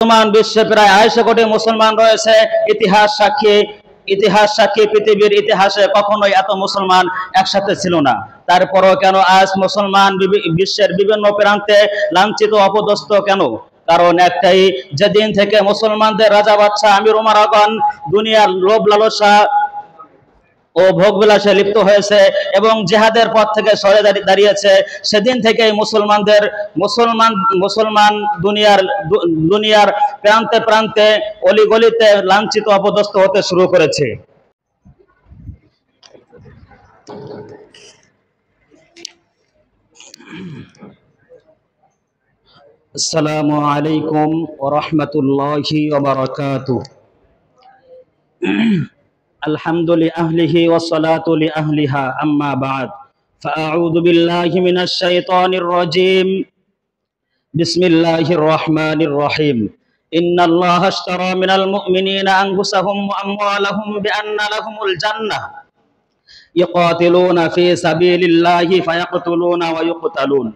বর্তমান বিশ্বে প্রায় 250 কোটি মুসলমান রয়েছে। ইতিহাস সাক্ষী পৃথিবীর ইতিহাসে কখনোই এত মুসলমান একসাথে ছিল না। তারপরও কেন আজ মুসলমান বিশ্বের বিভিন্ন প্রান্তে লাঞ্ছিত অপদস্থ কেন? কারণ একটাই, যেদিন থেকে মুসলমানদের রাজা বাদশাহ আমির উমারাগণ দুনিয়ার লোভ লালসা ও ভোগবিলাসে লিপ্ত হয়েছে এবং জিহাদের পথ থেকে সরে দাঁড়িয়েছে, সেদিন থেকেই মুসলমান দুনিয়ার প্রান্তে প্রান্তে অলিগলিতে লাঞ্ছিত অপদস্থ হতে শুরু করেছে। আসসালামু আলাইকুম ওয়া রাহমাতুল্লাহি ওয়া বারাকাতুহু। আলহামদুলিল্লাহি ওয়াসসালাতু লিআহলিহা আম্মা বা'দ। ফাআউযু বিল্লাহি মিনাশ শাইতানির রাজীম। বিসমিল্লাহির রহমানির রহিম। ইন্নাল্লাহা আশতারা মিনাল মুমিনিনা আনফুসাহুম ওয়া আমওয়ালাহুম বিআন্না লাহুমুল জান্নাহ ইউকাতিলুনা ফি সাবিলিল্লাহি ফায়াকতুলুনা ওয়া ইউকতালুন।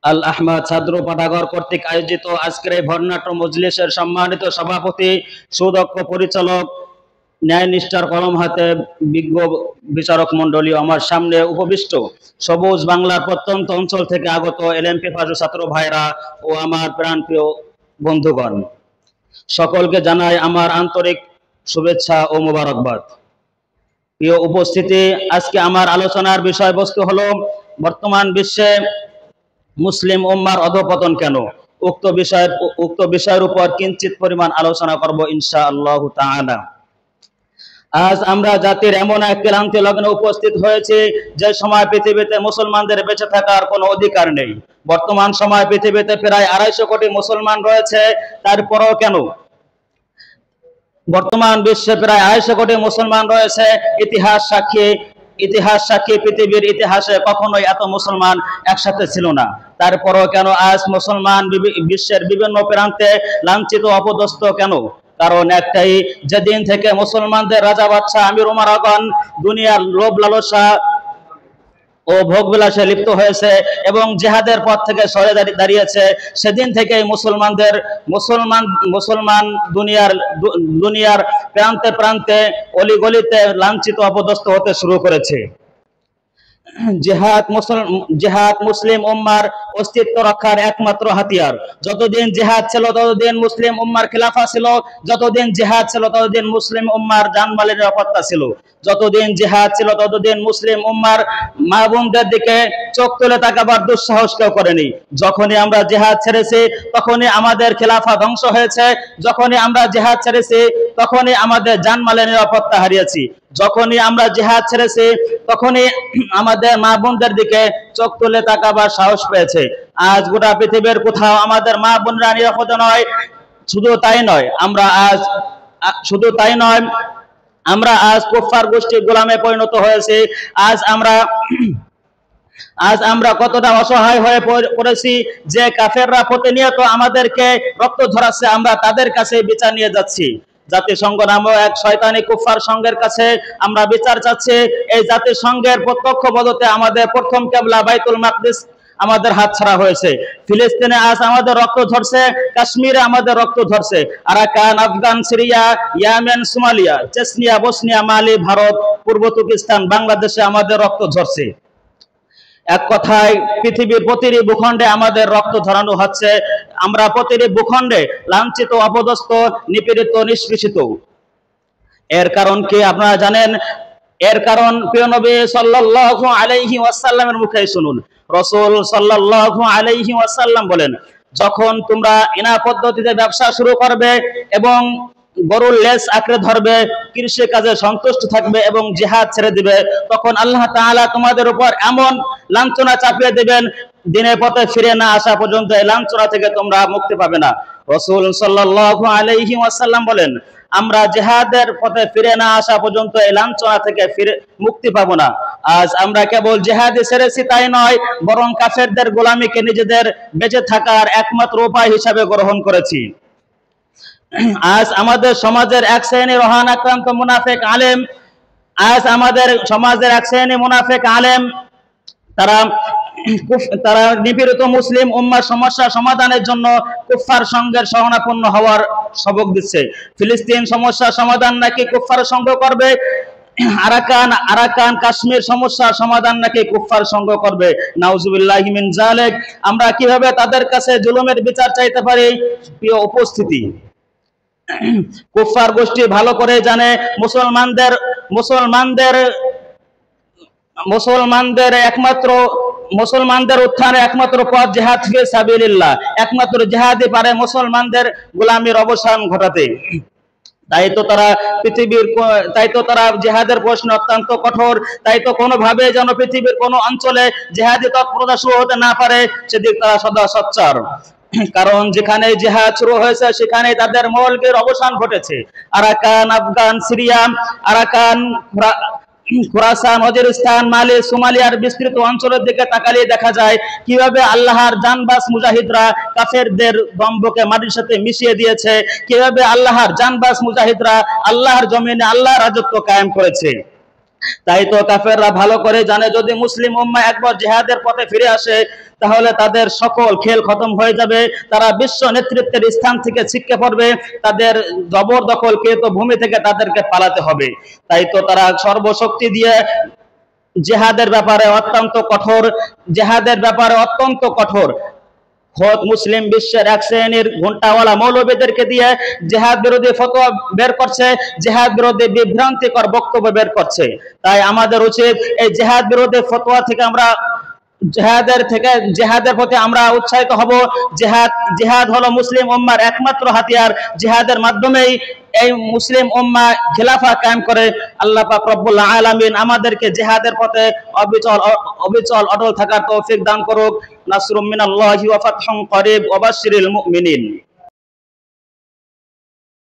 আল আহমদ ছাত্র পাঠাগার কর্তৃক আয়োজিত আজকের এই বর্ণাঢ্য মজলিসের সম্মানিত সভাপতি, সুদক্ষ পরিচালক, ন্যায়নিষ্ঠার কলম হাতে বিজ্ঞ বিচারক মণ্ডলী, আমার সামনে উপবিষ্ট সবুজ বাংলার প্রত্যন্ত অঞ্চল থেকে আগত এলএমপি ফাজু ছাত্র ভাইরা ও আমার প্রাণপ্রিয় বন্ধুগণ, সকলকে জানাই আমার আন্তরিক শুভেচ্ছা ও মোবারকবাদ। প্রিয় উপস্থিতি, আজকে আমার আলোচনার বিষয়বস্তু হলো বর্তমান বিশ্বে মুসলিম উম্মার অধঃপতন কেন। উক্ত বিষয়ের উপর কিঞ্চিত পরিমাণ আলোচনা করব ইনশাআল্লাহ তাআলা। আজ আমরা জাতির এমন এক ক্লান্তি লগ্নে উপস্থিত হয়েছি যে সময় পৃথিবীতে মুসলমানদের বেঁচে থাকার কোনো অধিকার নেই। বর্তমান সময় পৃথিবীতে প্রায় 250 কোটি মুসলমান রয়েছে। তারপরও কেন বর্তমান বিশ্বে প্রায় 250 কোটি মুসলমান রয়েছে। ইতিহাস সাক্ষী পৃথিবীর ইতিহাসে কখনোই এত মুসলমান একসাথে ছিল না। তারপরও কেন আজ মুসলমান বিশ্বের বিভিন্ন প্রান্তে লাঞ্ছিত অপদস্থ কেন? কারণ একটাই, যেদিন থেকে মুসলমানদের রাজা বাদশাহ আমির উমারাগণ দুনিয়ার লোভ লালসা ও ভোগবিলাসে লিপ্ত হয়েছে এবং জিহাদের পথ থেকে সরে দাঁড়িয়েছে, সেদিন থেকেই মুসলমান দুনিয়ার প্রান্তে প্রান্তে অলিগলিতে লাঞ্ছিত অপদস্থ হতে শুরু করেছে। জিহাদ মুসলিম উম্মার অস্তিত্ব রক্ষার একমাত্র হাতিয়ার। যতদিন জিহাদ ছিল ততদিন মুসলিম উম্মার খিলাফা ছিল, যতদিন জিহাদ ছিল ততদিন মুসলিম উম্মার জানমালের নিরাপত্তা ছিল, যতদিন জিহাদ ছিল ততদিন মুসলিম উম্মার মা বোনদের দিকে চোখ তুলে তাকাবার দুঃসাহস কেউ করেনি। যখনই আমরা জিহাদ ছেড়েছি তখনই আমাদের খিলাফা ধ্বংস হয়েছে, যখনই আমরা জিহাদ ছেড়েছি তখনই আমাদের জানমালের নিরাপত্তা হারিয়েছি, যখনই আমরা জিহাদ ছেড়েছি তখনই আমাদের মা বোনদের দিকে চোখ তুলে তাকাবার সাহস পেয়েছে। আজ গোটা পৃথিবীর কোথাও আমাদের মা বোনরা নিরাপদ নয়। শুধু তাই নয়, আমরা আজ কুফফার গোষ্ঠীর গোলামে পরিণত হয়েছি। আজ আমরা কতটা অসহায় হয়ে পড়েছি যে কাফেররা প্রতিনিয়ত আমাদেরকে রক্ত ঝরাচ্ছে, আমরা তাদের কাছে বিচার নিয়ে যাচ্ছি। জাতিসংঘ নামক এক শয়তানি কুফফার সংঘের কাছে আমরা বিচার চাচ্ছি। এই জাতিসংঘের প্রত্যক্ষ মদতে আমাদের প্রথম কিবলা বাইতুল মাকদিস আমাদের হাতছাড়া হয়েছে। ফিলিস্তিনে আজ আমাদের রক্ত ঝরছে, কাশ্মীরে আমাদের রক্ত ঝরছে, Arakan, Afghan, Syria, Yemen, Somalia, Chechnya, Bosnia, Mali, Bharat, পূর্ব তুর্কিস্তান, বাংলাদেশে আমাদের রক্ত ঝরছে। এক কথায় পৃথিবীর প্রতিটি ভূখণ্ডে আমাদের রক্ত ঝরানো হচ্ছে। আমরা প্রতিটি ভূখণ্ডে লাঞ্ছিত, অপদস্থ, নিপীড়িত, নিষ্পেষিত। এর কারণ কি আপনারা জানেন? এর কারণ প্রিয় নবী সাল্লাল্লাহু আলাইহি ওয়াসাল্লামের মুখে শুনুন। রাসূল সাল্লাল্লাহু আলাইহি ওয়াসাল্লাম বলেন, যখন তোমরা ইনা পদ্ধতিতে ব্যবসা শুরু করবে এবং গরুর লেজ আঁকড়ে ধরবে, কৃষি কাজে সন্তুষ্ট থাকবে এবং জিহাদ ছেড়ে দিবে, তখন আল্লাহ তাআলা তোমাদের উপর এমন লাঞ্ছনা চাপিয়ে দেবেন, দিনের পথে ফিরে না আসা পর্যন্ত এই লাঞ্ছনা থেকে তোমরা মুক্তি পাবে না। রাসূল সাল্লাল্লাহু আলাইহি ওয়াসাল্লাম বলেন, আমরা জিহাদের পথে ফিরে না আসা পর্যন্ত এই লাঞ্ছনা থেকে মুক্তি পাবো না। আজ আমরা কেবল জিহাদে ছেড়েছি তাই নয়, বরং কাফেরদের গোলামিকে নিজেদের বেঁচে থাকার একমাত্র উপায় হিসাবে গ্রহণ করেছি। আজ আমাদের সমাজের এক শ্রেণী রোহান আক্রান্ত মুনাফিক আলেম তারা তারা নিপীড়িত মুসলিম উম্মার সমস্যা সমাধানের জন্য কুফফার সঙ্গের শরণাপন্ন হওয়ার সবক দিচ্ছে। ফিলিস্তিন সমস্যা সমাধান নাকি কুফফার সঙ্গ করবে, আরাকান কাশ্মীর সমস্যা সমাধান নাকি কুফফার সঙ্গ করবে। নাউজুবিল্লাহি মিন যালিক। আমরা কিভাবে তাদের কাছে জুলুমের বিচার চাইতে পারি? প্রিয় উপস্থিতি, কুফফার গোষ্ঠী ভালো করে জানে মুসলমানদের উত্থানের একমাত্র পথ জিহাদ ফি সাবিলিল্লাহ। একমাত্র জিহাদই পারে মুসলমানদের গোলামির অবসান ঘটাতে। তাই তো তারা জিহাদের প্রশ্ন অত্যন্ত কঠোর। তাই তো কোনোভাবে যেন পৃথিবীর কোনো অঞ্চলে জিহাদি তৎপরতা শুরু হতে না পারে সেদিক তারা সদা সোচ্চার। কারণ যেখানে জিহাদ শুরু হয়েছে সেখানে তাদের মৌলকের অবসান ঘটেছে। Arakan, Afghan, Syria, Arakan, Khorasan, Waziristan, Mali, সোমালিয়ার বিস্তৃত অঞ্চলের দিকে তাকালে দেখা যায় কিভাবে আল্লাহর জানবাজ মুজাহিদরা কাফেরদের দম্ভকে মাটির সাথে মিশিয়ে দিয়েছে, কিভাবে আল্লাহর জানবাজ মুজাহিদরা আল্লাহর জমিনে আল্লাহর রাজত্ব কায়েম করেছে। তাই তো কাফেররা ভালো করে জানে যদি মুসলিম উম্মাহ একবার জিহাদের পথে ফিরে আসে তাহলে তাদের সকল খেল খতম হয়ে যাবে। তারা বিশ্ব নেতৃত্বের স্থান থেকে ছিটকে পড়বে, তাদের জবরদখলকৃত ভূমি থেকে তাদেরকে পালাতে হবে। তাই তো তারা সর্বশক্তি দিয়ে জিহাদের ব্যাপারে অত্যন্ত কঠোর। খোদ মুসলিম বিশ্বের এক শ্রেণীর ঘন্টাওয়ালা মৌলবীদেরকে দিয়ে জিহাদ বিরোধী ফতোয়া বের করছে, জিহাদ বিরোধী বিভ্রান্তিকর বক্তব্য বের করছে। তাই আমাদের উচিত এই জিহাদ বিরোধী ফতোয়া থেকে আমরা জিহাদের প্রতি আমরা উৎসাহিত হব। জিহাদ হলো মুসলিম উম্মার একমাত্র হাতিয়ার। জিহাদের মাধ্যমেই এই মুসলিম উম্মাহ খিলাফা কায়েম করে। আল্লাহ পাক রব্বুল আলামিন আমাদেরকে জিহাদের পথে অবিচল অটল থাকার তৌফিক দান করুক। নাসরুম মিনাল্লাহি ওয়া ফাতহুন করিব ওয়া বাশশিরিল মুমিনিন।